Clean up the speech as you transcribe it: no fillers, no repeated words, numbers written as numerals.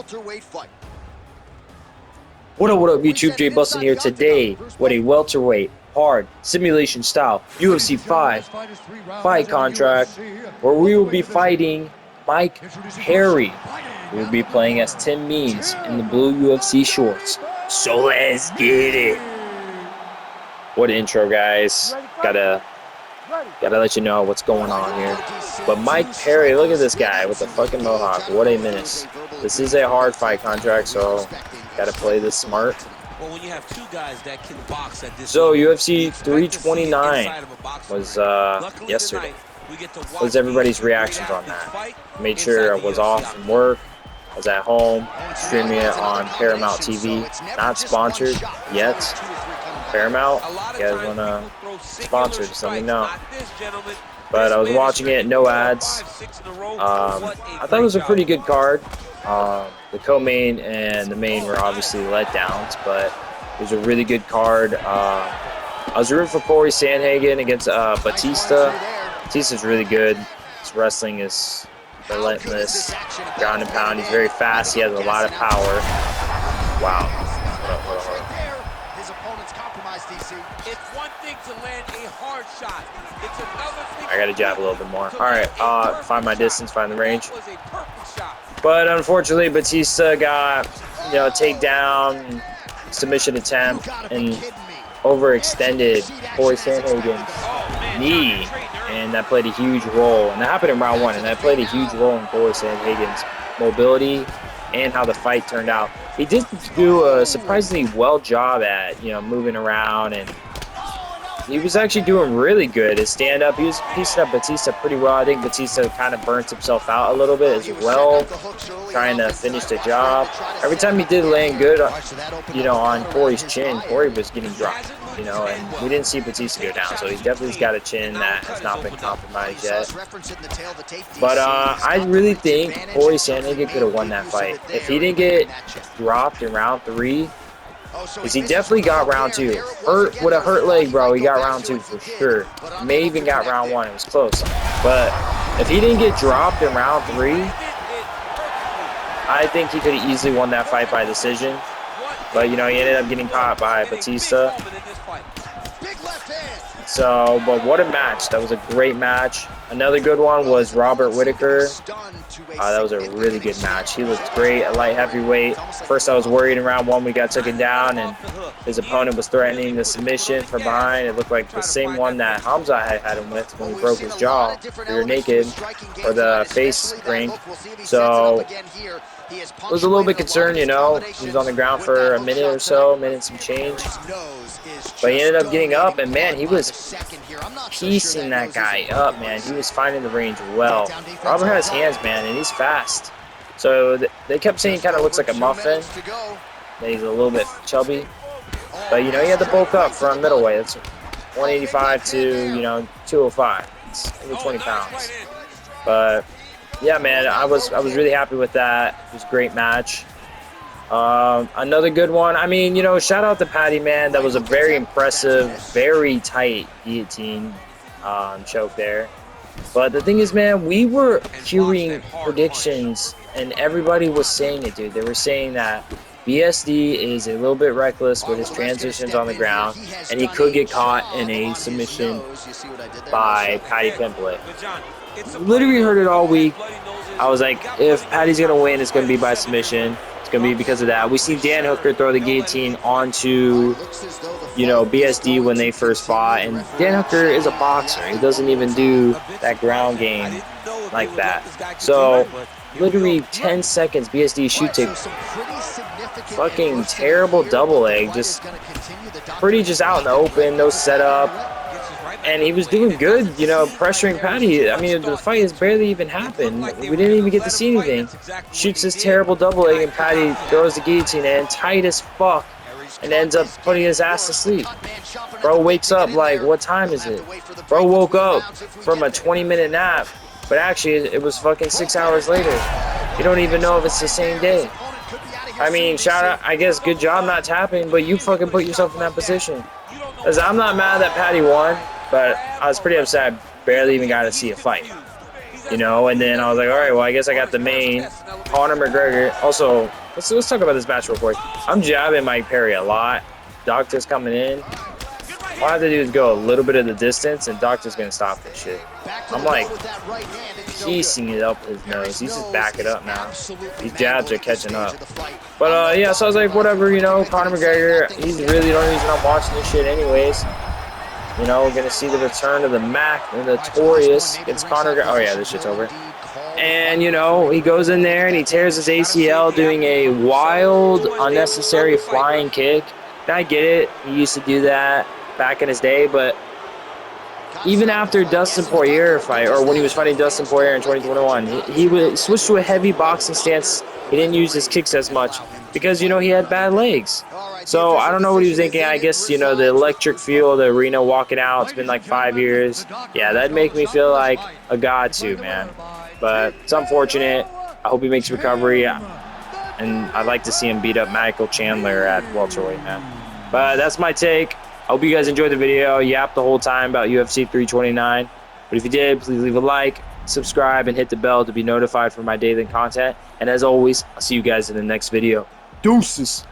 welterweight fight. What up, YouTube? Jay Bustin here today with a welterweight, hard, simulation style UFC 5 fight contract where we will be fighting Mike Perry. We will be playing as Tim Means in the blue UFC shorts. So let's get it. What an intro, guys. Gotta let you know what's going on here. But Mike Perry, look at this guy with the fucking mohawk. What a menace. This is a hard fight contract, so gotta play this smart. Well, when you have two guys that can box at this So UFC 329 was yesterday. What was everybody's reactions on that? Made sure I was off from work. I was at home streaming it on Paramount TV. Not sponsored yet. Paramount, you guys wanna sponsor? Just let me know. But I was watching it, no ads. I thought it was a pretty good card. The co-main and the main were obviously letdowns, but it was a really good card. I was rooting for Corey Sandhagen against Batista. Batista's really good. His wrestling is relentless, ground and pound. He's very fast. He has a lot of power. Wow. It's one thing to land a hard shot. It's another thing. I gotta jab a little bit more. All right, find my distance, find the range. But unfortunately, Batista got, a takedown, submission attempt, and overextended Corey Sandhagen's knee, and that played a huge role. And that happened in round one, and that played a huge role in Corey Sandhagen's mobility and how the fight turned out. He did do a surprisingly well job at, moving around, and he was actually doing really good. His stand-up, he was piecing up Batista pretty well. I think Batista kind of burnt himself out a little bit as well, trying to finish the job. Every time he did land good, on Corey's chin, Corey was getting dropped, and we didn't see Batista go down. So he definitely's got a chin that has not been compromised yet. But I really think Corey Sandhagen could have won that fight. If he didn't get dropped in round 3, because he definitely got round 2. Hurt with a hurt leg, bro. He got round 2 for sure. May even got round 1. It was close. But if he didn't get dropped in round 3, I think he could have easily won that fight by decision. But, he ended up getting caught by Batista. So, but what a match. That was a great match. Another good one was Robert Whittaker. That was a really good match. He looked great at light heavyweight. First, I was worried in round 1 we got taken down, and his opponent was threatening the submission from behind. It looked like the same one that Hamza had him with when he broke his jaw, rear naked, or the face ring. So I was a little bit concerned, He was on the ground for a minute or so, minute and some change. But he ended up getting up, and man, he was piecing that guy up, man. He was finding the range well. Robert has hands, man, and he's fast. So they kept saying he kind of looks like a muffin. He's a little bit chubby. But, he had to bulk up from middleweight. That's 185 to, 205. It's only 20 pounds. But, yeah, man, I was really happy with that. It was a great match. Another good one. I mean, shout out to Patty, man. That was a very impressive, very tight guillotine choke there. But the thing is, man, we were hearing predictions, and everybody was saying it, dude. They were saying that BSD is a little bit reckless with his transitions on the ground, and he could get caught in a submission by Patty Pimblett. Literally heard it all week. I was like, if Patty's going to win, it's going to be by submission. Going to be because of that. We seen Dan Hooker throw the guillotine onto, BSD when they first fought, and Dan Hooker is a boxer. He doesn't even do that ground game like that. So, literally 10 seconds, BSD shoots a fucking terrible double leg, just out in the open, no setup. And he was doing good, pressuring Patty. I mean, the fight has barely even happened. We didn't even get to see anything. Shoots this terrible double leg, and Patty throws the guillotine in tight as fuck and ends up putting his ass to sleep. Bro wakes up like, what time is it? Bro woke up from a 20-minute nap, but actually it was fucking 6 hours later. You don't even know if it's the same day. I mean, shout out, I guess, good job not tapping, but you fucking put yourself in that position. Because I'm not mad that Patty won, but I was pretty upset I barely even got to see a fight. you know. And then I was like, all right, well, I guess I got the main, Conor McGregor. Also, let's talk about this match real quick. I'm jabbing Mike Perry a lot. Doctor's coming in. All I have to do is go a little bit of the distance, and Doctor's gonna stop this shit. I'm like piecing it up his nose. He's just backing up now. These jabs are catching up. But yeah, so I was like, whatever, you know, Conor McGregor, he's really the only reason I'm watching this shit anyways. You know, we're gonna see the return of the Mac, the Notorious. It's Conor. Oh yeah, this shit's over. And you know, he goes in there and he tears his ACL doing a wild, unnecessary flying kick. And I get it. He used to do that back in his day, but even after Dustin Poirier fight, or when he was fighting Dustin Poirier in 2021, he would switch to a heavy boxing stance. He didn't use his kicks as much because, you know, he had bad legs. So I don't know what he was thinking. I guess, you know, the electric feel of the arena walking out, it's been like 5 years. Yeah, that'd make me feel like a god too, man. But it's unfortunate. I hope he makes recovery. And I'd like to see him beat up Michael Chandler at welterweight, man. But that's my take. I hope you guys enjoyed the video. Yapped the whole time about UFC 329. But if you did, please leave a like, subscribe, and hit the bell to be notified for my daily content. And as always, I'll see you guys in the next video. Deuces.